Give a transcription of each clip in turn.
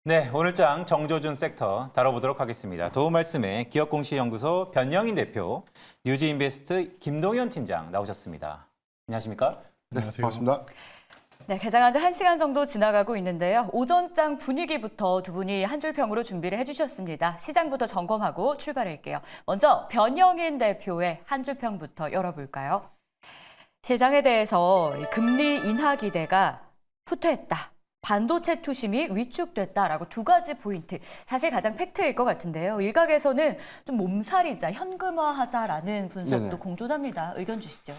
네, 오늘장 정조준 섹터 다뤄보도록 하겠습니다. 도움 말씀에 기업공시연구소 변영인 대표, 뉴지인베스트 김동현 팀장 나오셨습니다. 안녕하십니까? 네, 안녕하세요. 반갑습니다. 네, 개장한 지 1시간 정도 지나가고 있는데요. 오전장 분위기부터 두 분이 한 줄 평으로 준비를 해주셨습니다. 시장부터 점검하고 출발할게요. 먼저 변영인 대표의 한 줄 평부터 열어볼까요? 시장에 대해서 금리 인하 기대가 후퇴했다. 반도체 투심이 위축됐다라고 두 가지 포인트. 사실 가장 팩트일 것 같은데요. 일각에서는 좀 몸살이자 현금화하자라는 분석도 네네. 공존합니다. 의견 주시죠.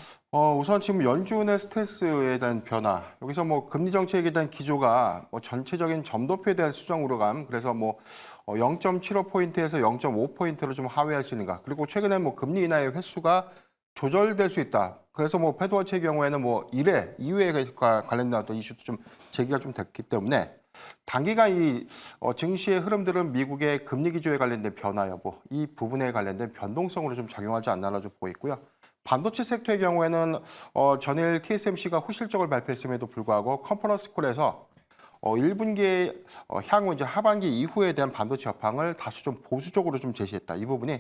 우선 지금 연준의 스탠스에 대한 변화, 여기서 뭐 금리 정책에 대한 기조가 뭐 전체적인 점도표에 대한 수정 우려감, 그래서 뭐 0.75포인트에서 0.5포인트로 좀 하회할 수 있는가, 그리고 최근에 뭐 금리 인하의 횟수가 조절될 수 있다. 그래서 뭐 패드워치의 경우에는 뭐 1회, 2회가 관련된 어떤 이슈도 좀 제기가 좀 됐기 때문에 단기간 이 증시의 흐름들은 미국의 금리 기조에 관련된 변화 여부, 이 부분에 관련된 변동성으로 좀 작용하지 않나라 좀 보고 있고요. 반도체 섹터의 경우에는 전일 TSMC가 호실적을 발표했음에도 불구하고 컨퍼런스 콜에서 1분기 향후 이제 하반기 이후에 대한 반도체 여파를 다소 좀 보수적으로 좀 제시했다. 이 부분이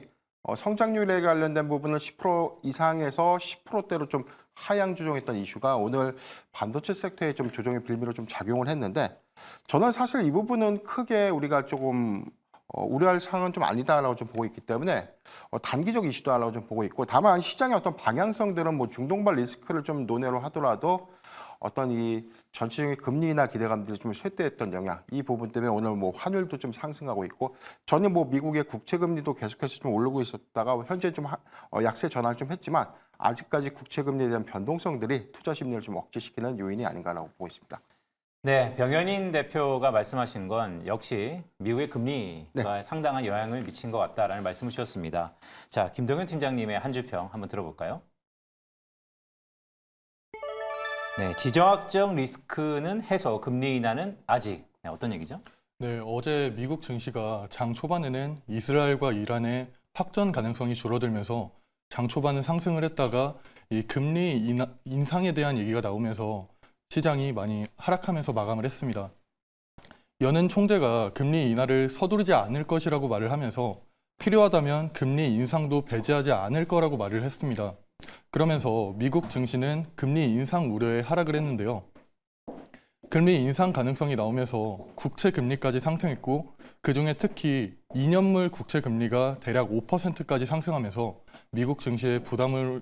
성장률에 관련된 부분을 10% 이상에서 10%대로 좀 하향 조정했던 이슈가 오늘 반도체 섹터에 좀 조정의 빌미로 좀 작용을 했는데, 저는 사실 이 부분은 크게 우리가 조금 우려할 사항은 좀 아니다라고 좀 보고 있기 때문에 단기적 이슈다라고 좀 보고 있고, 다만 시장의 어떤 방향성들은 뭐 중동발 리스크를 좀 논외로 하더라도 어떤 이 전체적인 금리 인하 기대감들이 좀 쇠퇴했던 영향, 이 부분 때문에 오늘 뭐 환율도 좀 상승하고 있고, 전에 뭐 미국의 국채 금리도 계속해서 좀 오르고 있었다가 현재 좀 약세 전환을 좀 했지만 아직까지 국채 금리에 대한 변동성들이 투자 심리를 좀 억제시키는 요인이 아닌가라고 보고 있습니다. 네, 병현인 대표가 말씀하신 건 역시 미국의 금리가 상당한 영향을 미친 것 같다라는 말씀을 주셨습니다. 자, 김동현 팀장님의 한 줄 평 한번 들어볼까요? 네, 지정학적 리스크는 해소, 금리 인하는 아직. 네, 어떤 얘기죠? 네, 어제 미국 증시가 장 초반에는 이스라엘과 이란의 확전 가능성이 줄어들면서 장 초반은 상승을 했다가 이 금리 인상에 대한 얘기가 나오면서 시장이 많이 하락하면서 마감을 했습니다. 연은 총재가 금리 인하를 서두르지 않을 것이라고 말을 하면서 필요하다면 금리 인상도 배제하지 않을 거라고 말을 했습니다. 그러면서 미국 증시는 금리 인상 우려에 하락을 했는데요. 금리 인상 가능성이 나오면서 국채 금리까지 상승했고, 그중에 특히 2년물 국채 금리가 대략 5%까지 상승하면서 미국 증시에 부담을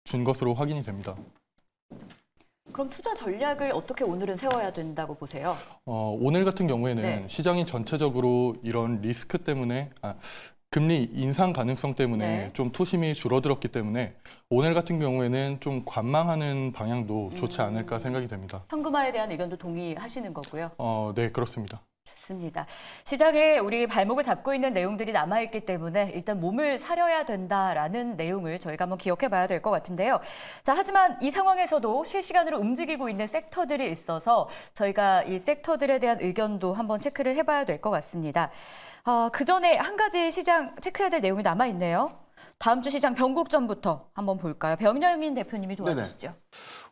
준 것으로 확인이 됩니다. 그럼 투자 전략을 어떻게 오늘은 세워야 된다고 보세요? 오늘 같은 경우에는 네. 시장이 전체적으로 이런 리스크 때문에 금리 인상 가능성 때문에 네. 좀 투심이 줄어들었기 때문에 오늘 같은 경우에는 좀 관망하는 방향도 좋지 않을까 생각이 됩니다. 현금화에 대한 의견도 동의하시는 거고요. 네, 그렇습니다. 좋습니다. 시장에 우리 발목을 잡고 있는 내용들이 남아있기 때문에 일단 몸을 사려야 된다라는 내용을 저희가 한번 기억해 봐야 될 것 같은데요. 자, 하지만 이 상황에서도 실시간으로 움직이고 있는 섹터들이 있어서 저희가 이 섹터들에 대한 의견도 한번 체크를 해봐야 될 것 같습니다. 그 전에 한 가지 시장 체크해야 될 내용이 남아있네요. 다음 주 시장 변곡점부터 한번 볼까요? 병영인 대표님이 도와주시죠.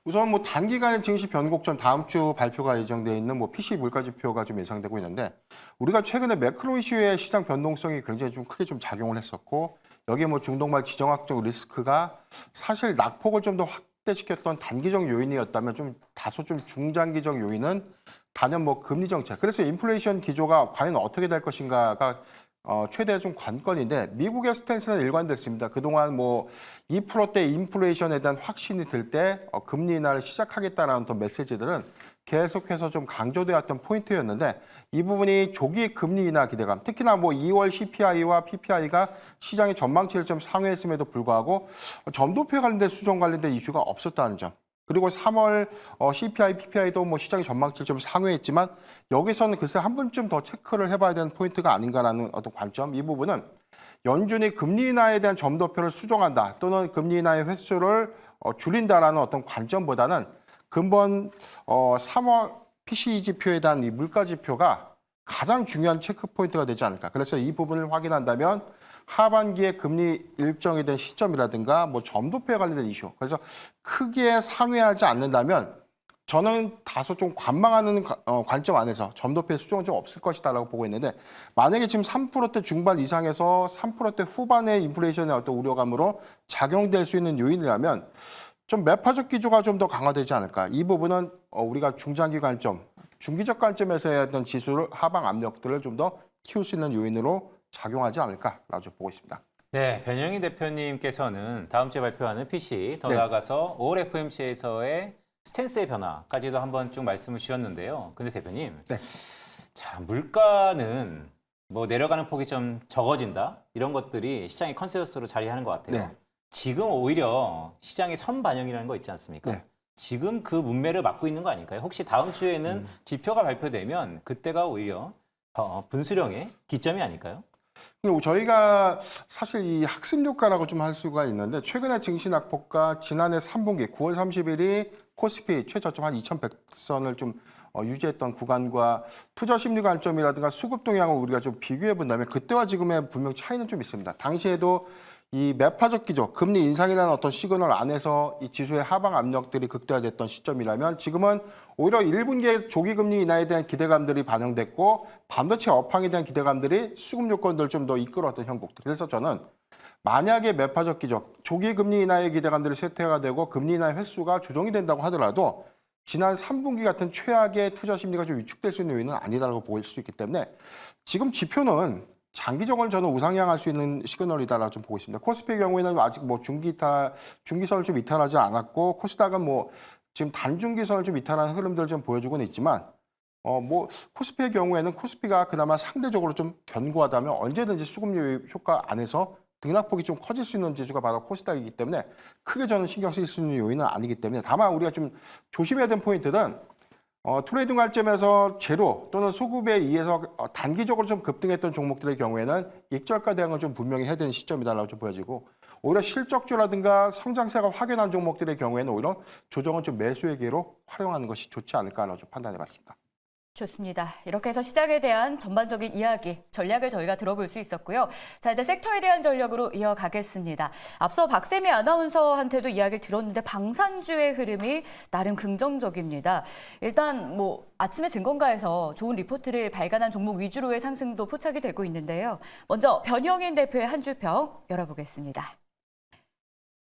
우선 뭐 단기간의 증시 변곡점, 다음 주 발표가 예정돼 있는 뭐 PCE 물가지표가 좀 예상되고 있는데, 우리가 최근에 매크로 이슈의 시장 변동성이 굉장히 좀 크게 좀 작용을 했었고, 여기에 뭐 중동발 지정학적 리스크가 사실 낙폭을 좀 더 확대시켰던 단기적 요인이었다면, 좀 다소 좀 중장기적 요인은 단연 뭐 금리 정책, 그래서 인플레이션 기조가 과연 어떻게 될 것인가가 최대 좀 관건인데, 미국의 스탠스는 일관됐습니다. 그동안 뭐 2%대 인플레이션에 대한 확신이 들 때 금리 인하를 시작하겠다는 어떤 메시지들은 계속해서 좀 강조되었던 포인트였는데, 이 부분이 조기 금리 인하 기대감, 특히나 뭐 2월 CPI와 PPI가 시장의 전망치를 좀 상회했음에도 불구하고 점도표에 관련된 수정 관련된 이슈가 없었다는 점, 그리고 3월 CPI, PPI도 뭐 시장의 전망치를 좀 상회했지만 여기서는 글쎄 한 번쯤 더 체크를 해봐야 되는 포인트가 아닌가라는 어떤 관점, 이 부분은 연준이 금리 인하에 대한 점도표를 수정한다 또는 금리 인하의 횟수를 줄인다라는 어떤 관점보다는 근본 3월 PCE 지표에 대한 이 물가 지표가 가장 중요한 체크 포인트가 되지 않을까. 그래서 이 부분을 확인한다면 하반기에 금리 일정에 대한 시점이라든가 뭐 점도표에 관련된 이슈, 그래서 크게 상회하지 않는다면 저는 다소 좀 관망하는 관점 안에서 점도표의 수정은 좀 없을 것이다라고 보고 있는데 만약에 지금 3%대 중반 이상에서 3%대 후반의 인플레이션의 어떤 우려감으로 작용될 수 있는 요인이라면 좀 매파적 기조가 좀 더 강화되지 않을까. 이 부분은 우리가 중장기 관점, 중기적 관점에서의 어떤 지수를 하방 압력들을 좀 더 키울 수 있는 요인으로 작용하지 않을까라고 좀 보고 있습니다. 네, 변영희 대표님께서는 다음 주에 발표하는 PC, 더 나아가서 5월 FOMC에서의 스탠스의 변화까지도 한번 쭉 말씀을 주셨는데요. 근데 대표님, 자, 물가는 뭐 내려가는 폭이 좀 적어진다 이런 것들이 시장의 컨센서스로 자리하는 것 같아요. 지금 오히려 시장의 선반영이라는 거 있지 않습니까? 지금 그 문매를 막고 있는 거 아닐까요? 혹시 다음 주에는 지표가 발표되면 그때가 오히려 분수령의 기점이 아닐까요? 그리고 저희가 사실 이 학습 효과라고 좀 할 수가 있는데 최근에 증시 낙폭과 지난해 3분기 9월 30일이 코스피 최저점 한 2,100선을 좀 유지했던 구간과 투자 심리 관점이라든가 수급 동향을 우리가 좀 비교해 본다면 그때와 지금의 분명 차이는 좀 있습니다. 당시에도 이 매파적 기조, 금리 인상이라는 어떤 시그널 안에서 이 지수의 하방 압력들이 극대화됐던 시점이라면 지금은 오히려 1분기에 조기 금리 인하에 대한 기대감들이 반영됐고 반도체 업황에 대한 기대감들이 수급 요건들을 좀 더 이끌어왔던 형국들. 그래서 저는 만약에 매파적 기조, 조기 금리 인하의 기대감들이 쇠퇴가 되고 금리 인하의 횟수가 조정이 된다고 하더라도 지난 3분기 같은 최악의 투자 심리가 좀 위축될 수 있는 요인은 아니다라고 보일 수 있기 때문에 지금 지표는 장기적으로 저는 우상향할 수 있는 시그널이다라고 좀 보고 있습니다. 코스피의 경우에는 아직 뭐 중기선을 좀 이탈하지 않았고 코스닥은 뭐 지금 단중기선을 좀 이탈하는 흐름들을 좀 보여주고는 있지만 뭐 코스피의 경우에는 코스피가 그나마 상대적으로 좀 견고하다면 언제든지 수급 효과 안에서 등락폭이 좀 커질 수 있는 지수가 바로 코스닥이기 때문에 크게 저는 신경 쓸 수 있는 요인은 아니기 때문에 다만 우리가 좀 조심해야 되는 포인트는 트레이딩 관점에서 제로 또는 소급에 의해서 단기적으로 좀 급등했던 종목들의 경우에는 익절가 대응을 좀 분명히 해야 되는 시점이다라고 좀 보여지고 오히려 실적주라든가 성장세가 확연한 종목들의 경우에는 오히려 조정은 좀 매수의 기회로 활용하는 것이 좋지 않을까라고 좀 판단해봤습니다. 좋습니다. 이렇게 해서 시장에 대한 전반적인 이야기, 전략을 저희가 들어볼 수 있었고요. 자, 이제 섹터에 대한 전략으로 이어가겠습니다. 앞서 박세미 아나운서한테도 이야기를 들었는데 방산주의 흐름이 나름 긍정적입니다. 일단 뭐 아침에 증권가에서 좋은 리포트를 발간한 종목 위주로의 상승도 포착이 되고 있는데요. 먼저 변영인 대표의 한 줄평 열어보겠습니다.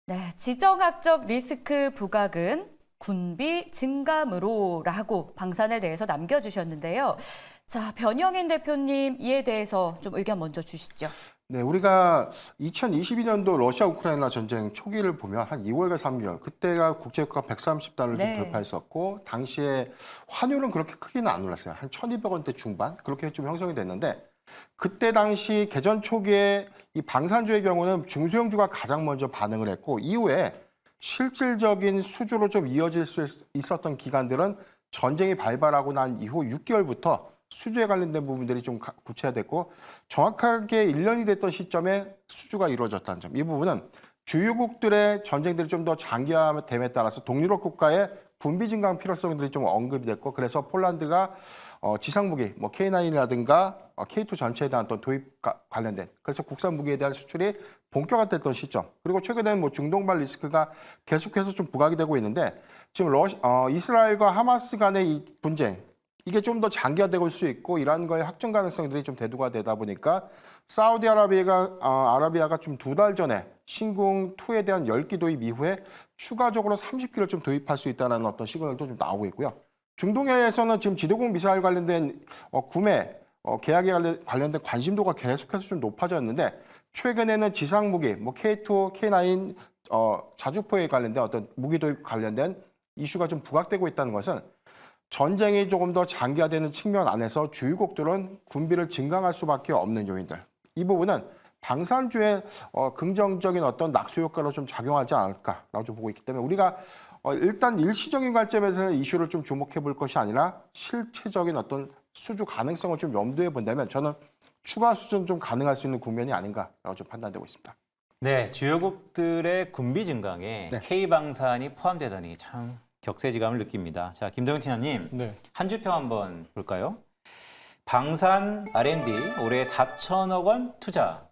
네, 지정학적 리스크 부각은 군비 증감으로라고 방산에 대해서 남겨주셨는데요. 자, 변영인 대표님 이에 대해서 좀 의견 먼저 주시죠. 네, 우리가 2022년도 러시아 우크라이나 전쟁 초기를 보면 한 2월과 3개월 그때가 국제유가가 130달러를 좀 돌파했었고 당시에 환율은 그렇게 크게는 안 올랐어요. 한 1,200원대 중반 그렇게 좀 형성이 됐는데 그때 당시 개전 초기에 이 방산주의 경우는 중소형주가 가장 먼저 반응을 했고 이후에 실질적인 수주로 좀 이어질 수 있었던 기간들은 전쟁이 발발하고 난 이후 6개월부터 수주에 관련된 부분들이 좀 구체화됐고 정확하게 1년이 됐던 시점에 수주가 이루어졌다는 점. 이 부분은 주요국들의 전쟁들이 좀 더 장기화됨에 따라서 동유럽 국가의 군비 증강 필요성들이 좀 언급이 됐고 그래서 폴란드가 지상무기, 뭐 K9이라든가 K2 전체에 대한 어떤 도입 관련된 그래서 국산 무기에 대한 수출이 본격화됐던 시점 그리고 최근에는 뭐 중동발 리스크가 계속해서 좀 부각이 되고 있는데 지금 이스라엘과 하마스 간의 이 분쟁 이게 좀 더 장기화되고 올 수 있고 이란과의 확정 가능성들이 좀 대두가 되다 보니까 아라비아가 좀 2달 전에 신궁2에 대한 10기 도입 이후에 추가적으로 30기를 좀 도입할 수 있다는 어떤 시그널도 좀 나오고 있고요. 중동에서는 지금 지도공 미사일 관련된 구매 계약에 관련된 관심도가 계속해서 좀 높아졌는데 최근에는 지상무기, 뭐 K2, K9 자주포에 관련된 어떤 무기 도입 관련된 이슈가 좀 부각되고 있다는 것은 전쟁이 조금 더 장기화되는 측면 안에서 주요국들은 군비를 증강할 수밖에 없는 요인들. 이 부분은 방산주의 긍정적인 어떤 낙수 효과로 좀 작용하지 않을까라고 좀 보고 있기 때문에 우리가 일단 일시적인 관점에서는 이슈를 좀 주목해 볼 것이 아니라 실체적인 어떤 수주 가능성을 좀 염두에 본다면 저는 추가 수준 좀 가능할 수 있는 국면이 아닌가라고 좀 판단되고 있습니다. 네, 주요국들의 군비 증강에 K방산이 포함되다니 참 격세지감을 느낍니다. 자, 김동현 팀장님, 한 주평 한번 볼까요? 방산 R&D 올해 4천억 원 투자.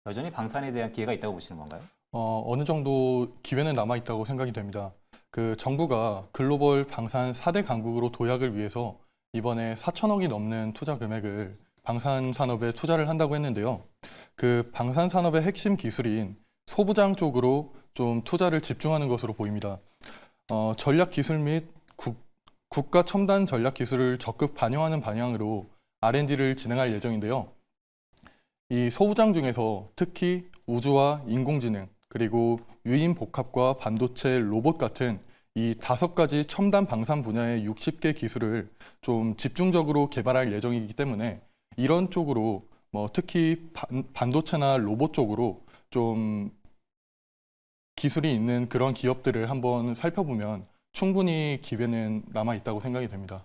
여전히 방산에 대한 기회가 있다고 보시는 건가요? 어느 정도 기회는 남아 있다고 생각이 됩니다. 그 정부가 글로벌 방산 4대 강국으로 도약을 위해서 이번에 4천억이 넘는 투자 금액을 방산 산업에 투자를 한다고 했는데요. 그 방산 산업의 핵심 기술인 소부장 쪽으로 좀 투자를 집중하는 것으로 보입니다. 전략 기술 및 국가 첨단 전략 기술을 적극 반영하는 방향으로 R&D를 진행할 예정인데요. 이 소부장 중에서 특히 우주와 인공지능, 그리고 유인 복합과 반도체, 로봇 같은 이 5가지 첨단 방산 분야의 60개 기술을 좀 집중적으로 개발할 예정이기 때문에 이런 쪽으로 특히 반도체나 로봇 쪽으로 좀 기술이 있는 그런 기업들을 한번 살펴보면 충분히 기회는 남아 있다고 생각이 됩니다.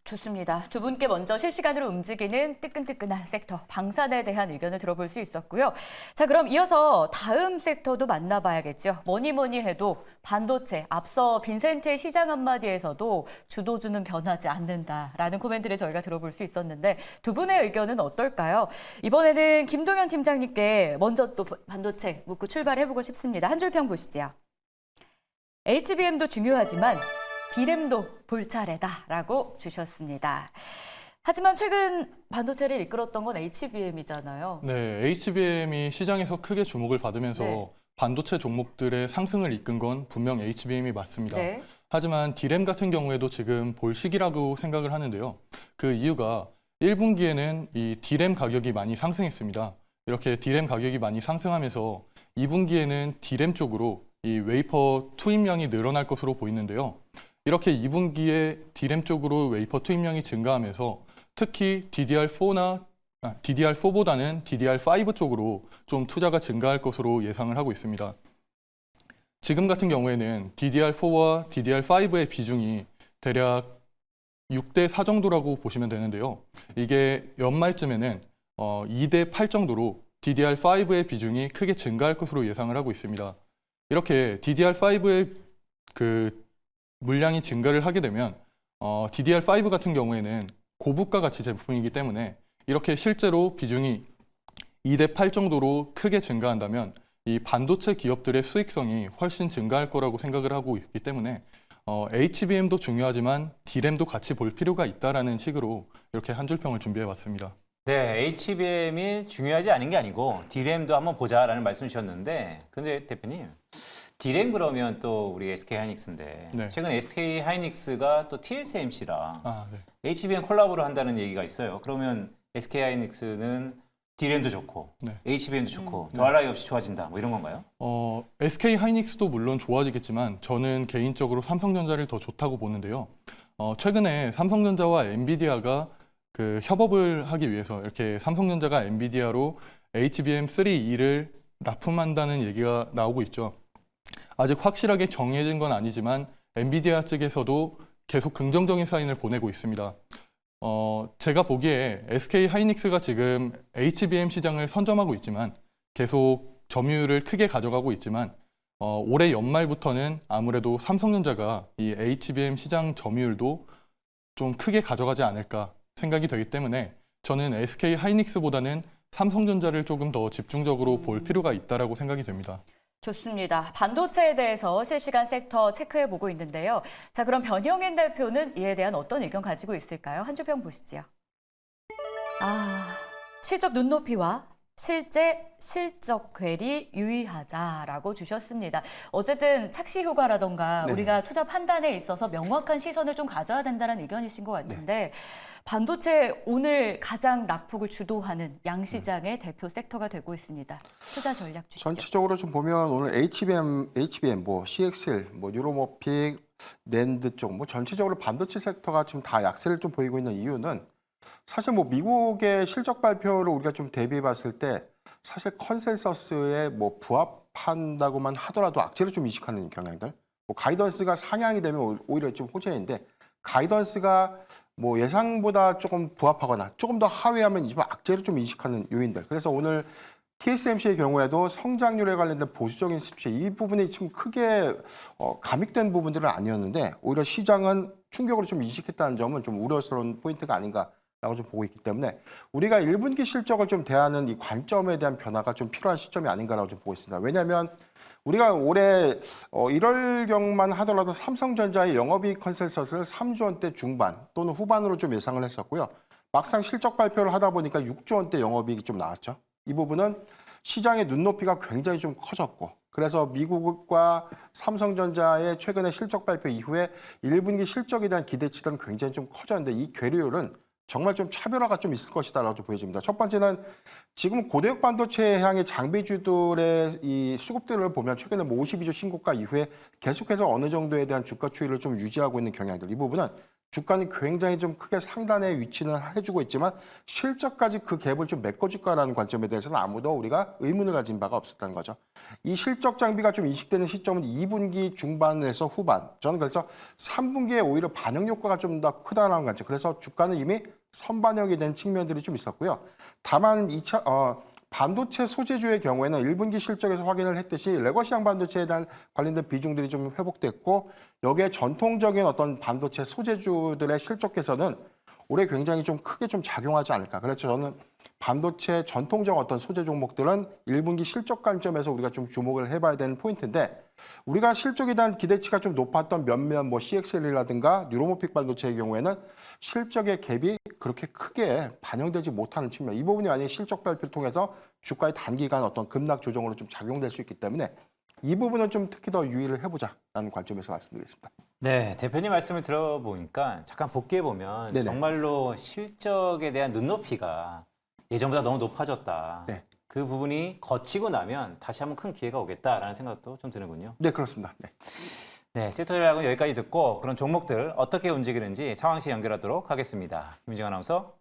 좋습니다. 두 분께 먼저 실시간으로 움직이는 뜨끈뜨끈한 섹터, 방산에 대한 의견을 들어볼 수 있었고요. 자, 그럼 이어서 다음 섹터도 만나봐야겠죠. 뭐니 해도 반도체, 앞서 빈센트의 시장 한마디에서도 주도주는 변하지 않는다라는 코멘트를 저희가 들어볼 수 있었는데 두 분의 의견은 어떨까요? 이번에는 김동현 팀장님께 먼저 또 반도체 묻고 출발해보고 싶습니다. 한 줄 평 보시죠. HBM도 중요하지만 D램도 볼 차례다라고 주셨습니다. 하지만 최근 반도체를 이끌었던 건 HBM이잖아요. 네, HBM이 시장에서 크게 주목을 받으면서 네. 반도체 종목들의 상승을 이끈 건 분명 HBM이 맞습니다. 네. 하지만 D램 같은 경우에도 지금 볼 시기라고 생각을 하는데요. 그 이유가 1분기에는 이 D램 가격이 많이 상승했습니다. 이렇게 D램 가격이 많이 상승하면서 2분기에는 D램 쪽으로 이 웨이퍼 투입량이 늘어날 것으로 보이는데요. 이렇게 2분기에 D램 쪽으로 웨이퍼 투입량이 증가하면서 특히 DDR4보다는 DDR5 쪽으로 좀 투자가 증가할 것으로 예상을 하고 있습니다. 지금 같은 경우에는 DDR4와 DDR5의 비중이 대략 6대4 정도라고 보시면 되는데요. 이게 연말쯤에는 2대8 정도로 DDR5의 비중이 크게 증가할 것으로 예상을 하고 있습니다. 이렇게 DDR5의 그 물량이 증가를 하게 되면 DDR5 같은 경우에는 고부가 가치 제품이기 때문에 이렇게 실제로 비중이 2대8 정도로 크게 증가한다면 이 반도체 기업들의 수익성이 훨씬 증가할 거라고 생각을 하고 있기 때문에 HBM도 중요하지만 D램도 같이 볼 필요가 있다라는 식으로 이렇게 한 줄 평을 준비해 왔습니다. 네, HBM이 중요하지 않은 게 아니고 D램도 한번 보자라는 말씀 주셨는데 근데 대표님 D램 그러면 또 우리 SK하이닉스인데 네. 최근 SK하이닉스가 또 TSMC랑 네. HBM 콜라보를 한다는 얘기가 있어요. 그러면 SK하이닉스는 D램도 좋고 네. HBM도 좋고 더할 나위 없이 좋아진다 뭐 이런 건가요? SK하이닉스도 물론 좋아지겠지만 저는 개인적으로 삼성전자를 더 좋다고 보는데요. 최근에 삼성전자와 엔비디아가 그 협업을 하기 위해서 이렇게 삼성전자가 엔비디아로 HBM3E를 납품한다는 얘기가 나오고 있죠. 아직 확실하게 정해진 건 아니지만 엔비디아 측에서도 계속 긍정적인 사인을 보내고 있습니다. 제가 보기에 SK하이닉스가 지금 HBM 시장을 선점하고 있지만 계속 점유율을 크게 가져가고 있지만 올해 연말부터는 아무래도 삼성전자가 이 HBM 시장 점유율도 좀 크게 가져가지 않을까 생각이 되기 때문에 저는 SK하이닉스보다는 삼성전자를 조금 더 집중적으로 볼 필요가 있다라고 생각이 됩니다. 좋습니다. 반도체에 대해서 실시간 섹터 체크해보고 있는데요. 자, 그럼 변형인 대표는 이에 대한 어떤 의견 가지고 있을까요? 한 줄 평 보시죠. 실적 눈높이와 실제 실적 괴리 유의하자라고 주셨습니다. 어쨌든 착시 효과라던가 네네. 우리가 투자 판단에 있어서 명확한 시선을 좀 가져야 된다는 의견이신 것 같은데 반도체 오늘 가장 낙폭을 주도하는 양시장의 대표 섹터가 되고 있습니다. 투자 전략 주시죠. 전체적으로 좀 보면 오늘 HBM, 뭐 CXL, 뭐 뉴로모픽, 낸드 쪽, 뭐 전체적으로 반도체 섹터가 지금 다 약세를 좀 보이고 있는 이유는 사실 뭐 미국의 실적 발표를 우리가 좀 대비해 봤을 때 사실 컨센서스에 뭐 부합한다고만 하더라도 악재를 좀 인식하는 경향들. 뭐 가이던스가 상향이 되면 오히려 좀 호재인데 가이던스가 뭐 예상보다 조금 부합하거나 조금 더 하회하면 이번 악재를 좀 인식하는 요인들. 그래서 오늘 TSMC의 경우에도 성장률에 관련된 보수적인 수치 이 부분이 지금 크게 감익된 부분들은 아니었는데 오히려 시장은 충격으로 좀 인식했다는 점은 좀 우려스러운 포인트가 아닌가 라고 좀 보고 있기 때문에 우리가 1분기 실적을 좀 대하는 이 관점에 대한 변화가 좀 필요한 시점이 아닌가라고 좀 보고 있습니다. 왜냐하면 우리가 올해 1월경만 하더라도 삼성전자의 영업이익 컨센서스를 3조 원대 중반 또는 후반으로 좀 예상을 했었고요. 막상 실적 발표를 하다 보니까 6조 원대 영업이익이 좀 나왔죠. 이 부분은 시장의 눈높이가 굉장히 좀 커졌고 그래서 미국과 삼성전자의 최근의 실적 발표 이후에 1분기 실적에 대한 기대치는 굉장히 좀 커졌는데 이 괴리율은 정말 좀 차별화가 좀 있을 것이다라고 좀 보여집니다. 첫 번째는 지금 고대역 반도체 향의 장비주들의 이 수급들을 보면 최근에 52조 신고가 이후에 계속해서 어느 정도에 대한 주가 추이를 좀 유지하고 있는 경향들. 이 부분은 주가는 굉장히 좀 크게 상단에 위치는 해주고 있지만 실적까지 그 갭을 좀 메꿔줄까라는 관점에 대해서는 아무도 우리가 의문을 가진 바가 없었다는 거죠. 이 실적 장비가 좀 인식되는 시점은 2분기 중반에서 후반. 저는 그래서 3분기에 오히려 반영 효과가 좀 더 크다라는 관점. 그래서 주가는 이미 선반영이 된 측면들이 좀 있었고요. 다만 반도체 소재주의 경우에는 1분기 실적에서 확인을 했듯이 레거시형 반도체에 대한 관련된 비중들이 좀 회복됐고 여기에 전통적인 어떤 반도체 소재주들의 실적에서는 올해 굉장히 좀 크게 좀 작용하지 않을까. 그래서 저는 반도체 전통적 어떤 소재 종목들은 1분기 실적 관점에서 우리가 좀 주목을 해봐야 되는 포인트인데 우리가 실적에 대한 기대치가 좀 높았던 몇몇 CXL이라든가 뉴로모픽 반도체의 경우에는 실적의 갭이 그렇게 크게 반영되지 못하는 측면. 이 부분이 만약에 실적 발표를 통해서 주가의 단기간 어떤 급락 조정으로 좀 작용될 수 있기 때문에 이 부분은 좀 특히 더 유의를 해보자라는 관점에서 말씀드리겠습니다. 네, 대표님 말씀을 들어보니까 잠깐 복귀해 보면 네네. 정말로 실적에 대한 눈높이가 예전보다 너무 높아졌다. 네. 그 부분이 거치고 나면 다시 한번 큰 기회가 오겠다라는 생각도 좀 드는군요. 네, 그렇습니다. 네. 네, 세터전략은 여기까지 듣고 그런 종목들 어떻게 움직이는지 상황시 연결하도록 하겠습니다. 김민정 아나운서.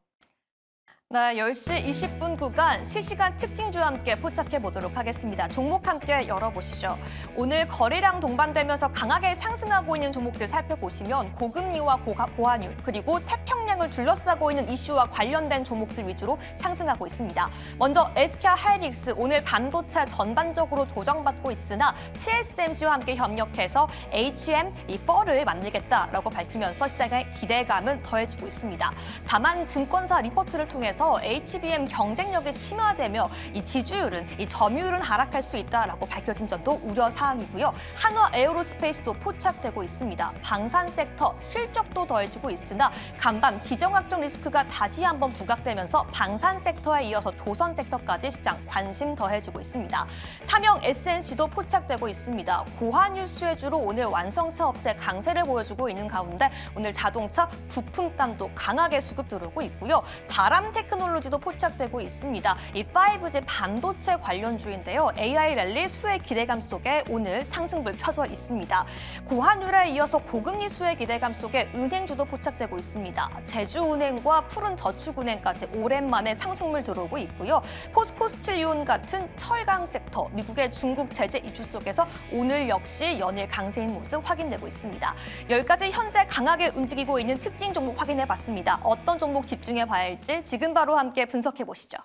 네, 10시 20분 구간 실시간 특징주와 함께 포착해 보도록 하겠습니다. 종목 함께 열어보시죠. 오늘 거래량 동반되면서 강하게 상승하고 있는 종목들 살펴보시면 고금리와 고환율 그리고 태평양을 둘러싸고 있는 이슈와 관련된 종목들 위주로 상승하고 있습니다. 먼저 SK 하이닉스 오늘 반도체 전반적으로 조정받고 있으나 TSMC와 함께 협력해서 HM4를 만들겠다라고 밝히면서 시장의 기대감은 더해지고 있습니다. 다만 증권사 리포트를 통해서 HBM 경쟁력이 심화되며 이 지주율은 이 점유율은 하락할 수 있다라고 밝혀진 점도 우려 사항이고요. 한화 에어로스페이스도 포착되고 있습니다. 방산 섹터 실적도 더해지고 있으나 간밤 지정학적 리스크가 다시 한번 부각되면서 방산 섹터에 이어서 조선 섹터까지 시장 관심 더해지고 있습니다. 삼형 SNC도 포착되고 있습니다. 고환율 수혜주로 오늘 완성차 업체 강세를 보여주고 있는 가운데 오늘 자동차 부품감도 강하게 수급 들어오고 있고요. 자람 테크놀로지도 포착되고 있습니다. 이 5G 반도체 관련주인데요. AI 랠리 수혜 기대감 속에 오늘 상승불 켜져 있습니다. 고환율에 이어서 고금리 수혜 기대감 속에 은행주도 포착되고 있습니다. 제주은행과 푸른저축은행까지 오랜만에 상승물 들어오고 있고요. 포스코스틸리온 같은 철강 섹터, 미국의 중국 제재 이슈 속에서 오늘 역시 연일 강세인 모습 확인되고 있습니다. 10가지 현재 강하게 움직이고 있는 특징 종목 확인해봤습니다. 어떤 종목 집중해봐야 할지 지금 바로 함께 분석해 보시죠.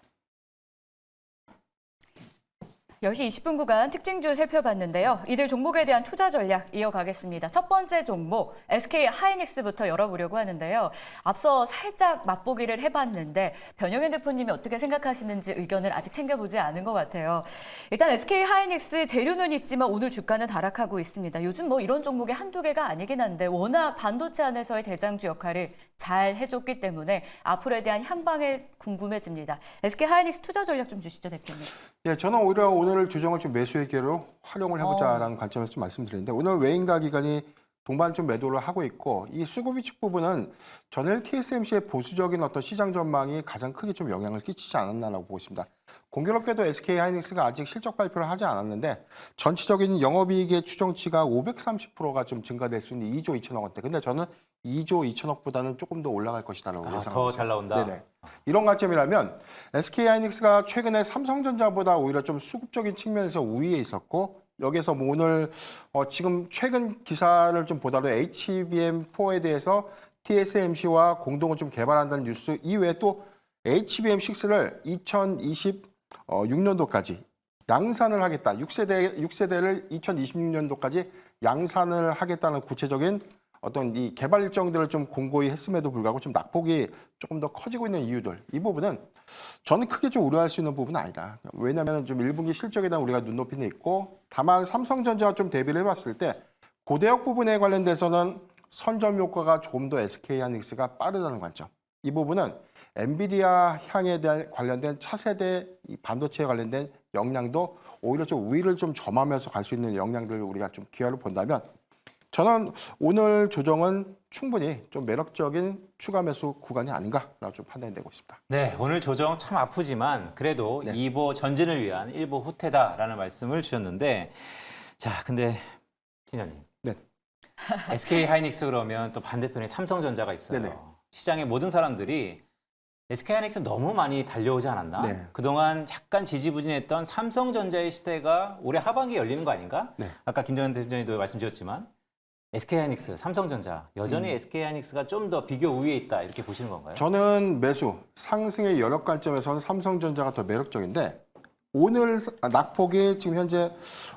10시 20분 구간 특징주 살펴봤는데요. 이들 종목에 대한 투자 전략 이어가겠습니다. 첫 번째 종목 SK 하이닉스부터 열어보려고 하는데요. 앞서 살짝 맛보기를 해봤는데 변영현 대표님이 어떻게 생각하시는지 의견을 아직 챙겨보지 않은 것 같아요. 일단 SK 하이닉스 재료는 있지만 오늘 주가는 하락하고 있습니다. 요즘 뭐 이런 종목이 한두 개가 아니긴 한데 워낙 반도체 안에서의 대장주 역할을 잘 해줬기 때문에 앞으로에 대한 향방이 궁금해집니다. SK 하이닉스 투자 전략 좀 주시죠, 대표님. 예, 저는 오히려 오늘 조정을 좀 매수의 기회로 활용을 해보자라는 관점에서 좀 말씀드리는데 오늘 외인가 기관이 동반 좀 매도를 하고 있고 이 수급이 측 부분은 전일 TSMC의 보수적인 어떤 시장 전망이 가장 크게 좀 영향을 끼치지 않았나라고 보고 있습니다. 공교롭게도 SK 하이닉스가 아직 실적 발표를 하지 않았는데 전체적인 영업이익의 추정치가 530%가 좀 증가될 수 있는 2조 2천억 원대. 근데 저는 2조 2천억보다는 조금 더 올라갈 것이다라고 예상합니다. 더 잘 나온다. 네네. 이런 관점이라면 SK 하이닉스가 최근에 삼성전자보다 오히려 좀 수급적인 측면에서 우위에 있었고 여기서 뭐 오늘 지금 최근 기사를 좀 보더라도 HBM4에 대해서 TSMC와 공동으로 좀 개발한다는 뉴스 이외에 또 HBM6를 2026년도까지 양산을 하겠다. 6세대를 2026년도까지 양산을 하겠다는 구체적인 어떤 이 개발 일정들을 좀 공고히 했음에도 불구하고 좀 낙폭이 조금 더 커지고 있는 이유들, 이 부분은 저는 크게 좀 우려할 수 있는 부분은 아니다. 왜냐하면 좀 1분기 실적에 대한 우리가 눈높이는 있고, 다만 삼성전자와 좀 대비를 해봤을 때 고대역 부분에 관련돼서는 선점 효과가 조금 더 SK하이닉스가 빠르다는 관점. 이 부분은 엔비디아 향에 대한 관련된 차세대 이 반도체에 관련된 역량도 오히려 좀 우위를 좀 점하면서 갈 수 있는 역량들을 우리가 좀 기여를 본다면, 저는 오늘 조정은 충분히 좀 매력적인 추가 매수 구간이 아닌가라고 좀 판단이 되고 있습니다. 네, 오늘 조정 참 아프지만 그래도 네. 2보 전진을 위한 1보 후퇴다라는 말씀을 주셨는데, 자, 근데 팀장님. 네. SK 하이닉스 그러면 또 반대편에 삼성전자가 있어요. 네네. 시장의 모든 사람들이 SK 하이닉스 너무 많이 달려오지 않았나? 네. 그동안 약간 지지부진했던 삼성전자의 시대가 올해 하반기에 열리는 거 아닌가? 네. 아까 김정은 대표님도 말씀 주셨지만 SK 하이닉스, 삼성전자 여전히 SK 하이닉스가 좀 더 비교 우위에 있다 이렇게 보시는 건가요? 저는 매수, 상승의 여력 관점에서는 삼성전자가 더 매력적인데, 오늘 낙폭이 지금 현재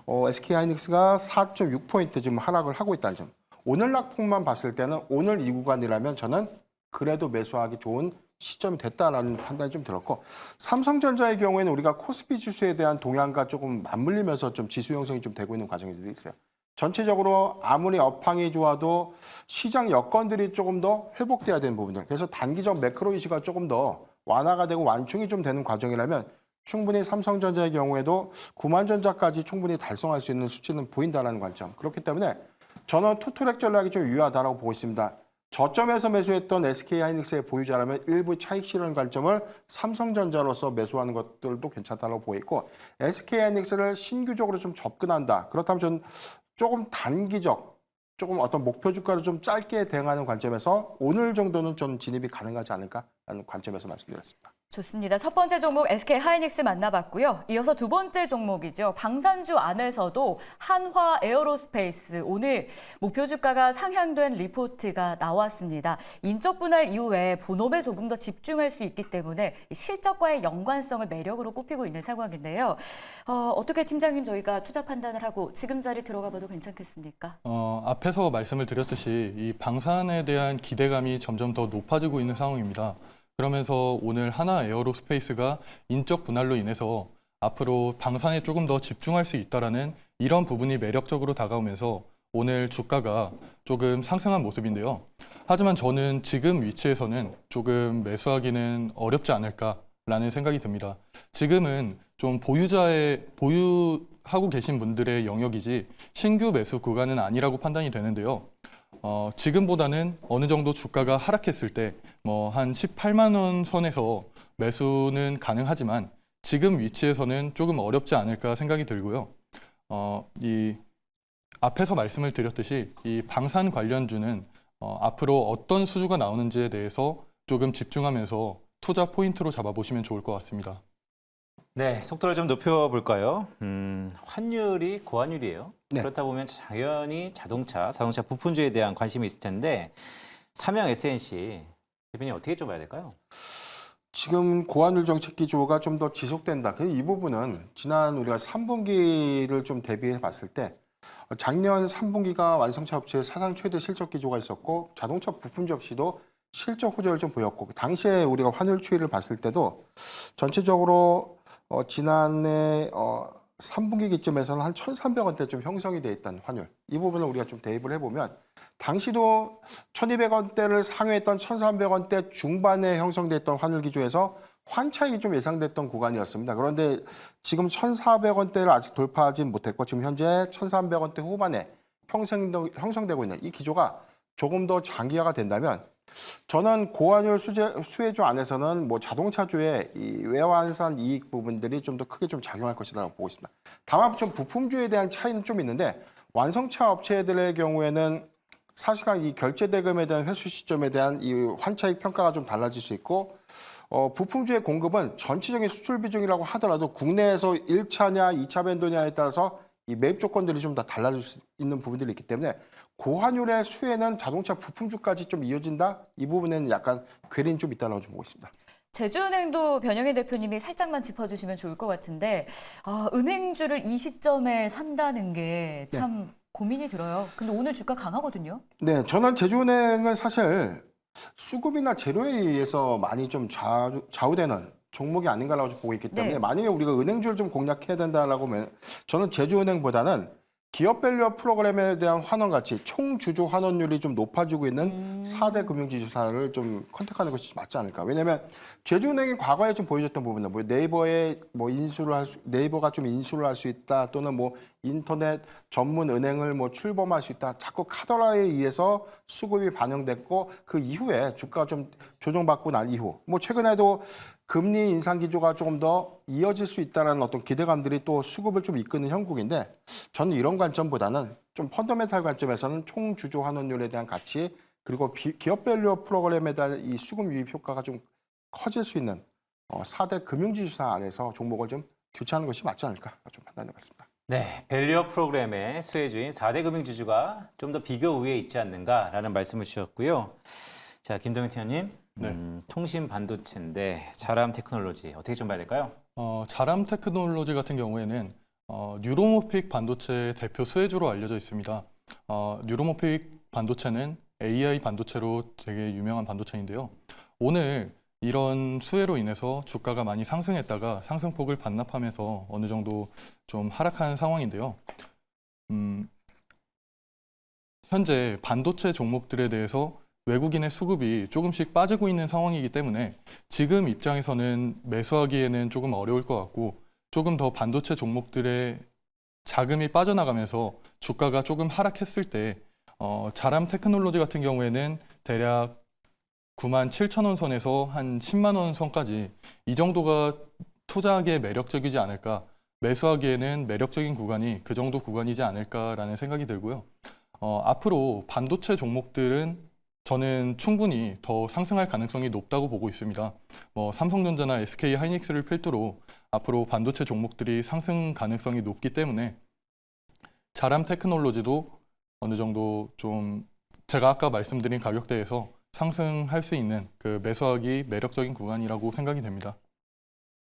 SK하이닉스가 4.6포인트 지금 하락을 하고 있다는 점. 오늘 낙폭만 봤을 때는 오늘 이 구간이라면 저는 그래도 매수하기 좋은 시점이 됐다라는 판단이 좀 들었고, 삼성전자의 경우에는 우리가 코스피 지수에 대한 동향과 조금 맞물리면서 좀 지수 형성이 좀 되고 있는 과정이 있어요. 전체적으로 아무리 업황이 좋아도 시장 여건들이 조금 더 회복돼야 되는 부분들. 그래서 단기적 매크로 이슈가 조금 더 완화가 되고 완충이 좀 되는 과정이라면 충분히 삼성전자의 경우에도 9만 전자까지 충분히 달성할 수 있는 수치는 보인다는 관점. 그렇기 때문에 저는 투트랙 전략이 좀 유효하다고 보고 있습니다. 저점에서 매수했던 SK하이닉스의 보유자라면 일부 차익 실현 관점을 삼성전자로서 매수하는 것들도 괜찮다고 보고 있고, SK하이닉스를 신규적으로 좀 접근한다. 그렇다면 저는 조금 단기적, 조금 어떤 목표 주가를 좀 짧게 대응하는 관점에서 오늘 정도는 좀 진입이 가능하지 않을까라는 관점에서 말씀드렸습니다. 좋습니다. 첫 번째 종목 SK 하이닉스 만나봤고요. 이어서 두 번째 종목이죠. 방산주 안에서도 한화 에어로스페이스, 오늘 목표 주가가 상향된 리포트가 나왔습니다. 인적 분할 이후에 본업에 조금 더 집중할 수 있기 때문에 실적과의 연관성을 매력으로 꼽히고 있는 상황인데요. 어떻게 팀장님, 저희가 투자 판단을 하고 지금 자리 들어가 봐도 괜찮겠습니까? 앞에서 말씀을 드렸듯이 이 방산에 대한 기대감이 점점 더 높아지고 있는 상황입니다. 그러면서 오늘 하나 에어로스페이스가 인적 분할로 인해서 앞으로 방산에 조금 더 집중할 수 있다라는 이런 부분이 매력적으로 다가오면서 오늘 주가가 조금 상승한 모습인데요. 하지만 저는 지금 위치에서는 조금 매수하기는 어렵지 않을까라는 생각이 듭니다. 지금은 좀 보유하고 계신 분들의 영역이지 신규 매수 구간은 아니라고 판단이 되는데요. 지금보다는 어느 정도 주가가 하락했을 때 뭐 한 18만 원 선에서 매수는 가능하지만 지금 위치에서는 조금 어렵지 않을까 생각이 들고요. 이 앞에서 말씀을 드렸듯이 이 방산 관련주는 앞으로 어떤 수주가 나오는지에 대해서 조금 집중하면서 투자 포인트로 잡아보시면 좋을 것 같습니다. 네, 속도를 좀 높여볼까요? 환율이 고환율이에요. 네. 그렇다 보면 당연히 자동차 부품주에 대한 관심이 있을 텐데, 삼양 SNC 대표님 어떻게 좀 봐야 될까요? 지금 고환율 정책 기조가 좀 더 지속된다. 이 부분은 지난 우리가 3분기를 좀 대비해 봤을 때 작년 3분기가 완성차 업체의 사상 최대 실적 기조가 있었고, 자동차 부품 역시도 실적 호조를 좀 보였고, 당시에 우리가 환율 추이를 봤을 때도 전체적으로 지난해 3분기 기점에서는 한 1,300원대 좀 형성이 돼 있던 환율, 이 부분을 우리가 좀 대입을 해보면 당시도 1,200원대를 상회했던 1,300원대 중반에 형성됐던 환율 기조에서 환차익이 좀 예상됐던 구간이었습니다. 그런데 지금 1,400원대를 아직 돌파하지 못했고, 지금 현재 1,300원대 후반에 형성되고 있는 이 기조가 조금 더 장기화가 된다면, 저는 고환율 수혜주 안에서는 뭐 자동차주의 이 외환산 이익 부분들이 좀 더 크게 좀 작용할 것이라고 보고 있습니다. 다만 좀 부품주에 대한 차이는 좀 있는데, 완성차 업체들의 경우에는 사실상 이 결제 대금에 대한 회수 시점에 대한 이 환차익 평가가 좀 달라질 수 있고, 부품주의 공급은 전체적인 수출 비중이라고 하더라도 국내에서 1차냐 2차 밴도냐에 따라서 이 매입 조건들이 좀 다 달라질 수 있는 부분들이 있기 때문에 고환율의 수혜는 자동차 부품주까지 좀 이어진다? 이 부분에는 약간 괴리는 좀 있다고 좀 보고 있습니다. 제주은행도 변영애 대표님이 살짝만 짚어주시면 좋을 것 같은데, 은행주를 이 시점에 산다는 게 참 고민이 들어요. 근데 오늘 주가 강하거든요. 네, 저는 제주은행은 사실 수급이나 재료에 의해서 많이 좀 좌우되는 종목이 아닌가라고 좀 보고 있기 때문에 네. 만약에 우리가 은행주를 좀 공략해야 된다라고 하면 저는 제주은행보다는 기업 밸류업 프로그램에 대한 환원 가치, 총 주주 환원율이 좀 높아지고 있는 4대 금융지주사를 좀 컨택하는 것이 맞지 않을까. 왜냐하면 제주은행이 과거에 좀 보여줬던 부분은 뭐 네이버에 뭐 네이버가 좀 인수를 할 수 있다, 또는 뭐 인터넷 전문 은행을 뭐 출범할 수 있다. 자꾸 카더라에 의해서 수급이 반영됐고 그 이후에 주가가 좀 조정받고 난 이후 뭐 최근에도 금리 인상 기조가 조금 더 이어질 수 있다는 어떤 기대감들이 또 수급을 좀 이끄는 형국인데 저는 이런 관점보다는 좀 펀더멘탈 관점에서는 총 주주 환원율에 대한 가치 그리고 기업 밸류 프로그램에 대한 이 수급 유입 효과가 좀 커질 수 있는 4대 금융지주사 안에서 종목을 좀 교체하는 것이 맞지 않을까 좀 판단해봤습니다. 네, 밸류업 프로그램의 수혜주인 4대 금융주주가 좀 더 비교 우위에 있지 않는가라는 말씀을 주셨고요. 자, 김동현 팀장님, 네. 통신 반도체인데 자람 테크놀로지 어떻게 좀 봐야 될까요? 자람 테크놀로지 같은 경우에는 뉴로모픽 반도체 대표 수혜주로 알려져 있습니다. 뉴로모픽 반도체는 AI 반도체로 되게 유명한 반도체인데요. 오늘 이런 수혜로 인해서 주가가 많이 상승했다가 상승폭을 반납하면서 어느 정도 좀 하락한 상황인데요. 현재 반도체 종목들에 대해서 외국인의 수급이 조금씩 빠지고 있는 상황이기 때문에 지금 입장에서는 매수하기에는 조금 어려울 것 같고 조금 더 반도체 종목들의 자금이 빠져나가면서 주가가 조금 하락했을 때 자람 테크놀로지 같은 경우에는 대략 97,000원 선에서 한 10만 원 선까지 이 정도가 투자하기에 매력적이지 않을까, 매수하기에는 매력적인 구간이 그 정도 구간이지 않을까라는 생각이 들고요. 앞으로 반도체 종목들은 저는 충분히 더 상승할 가능성이 높다고 보고 있습니다. 삼성전자나 SK 하이닉스를 필두로 앞으로 반도체 종목들이 상승 가능성이 높기 때문에 자람 테크놀로지도 어느 정도 좀 제가 아까 말씀드린 가격대에서 상승할 수 있는 그 매수하기 매력적인 구간이라고 생각이 됩니다.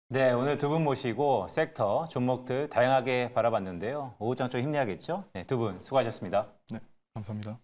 네, 오늘 두 분 모시고 섹터, 종목들 다양하게 바라봤는데요. 오후장 좀 힘내야겠죠? 네, 두 분 수고하셨습니다. 네, 감사합니다.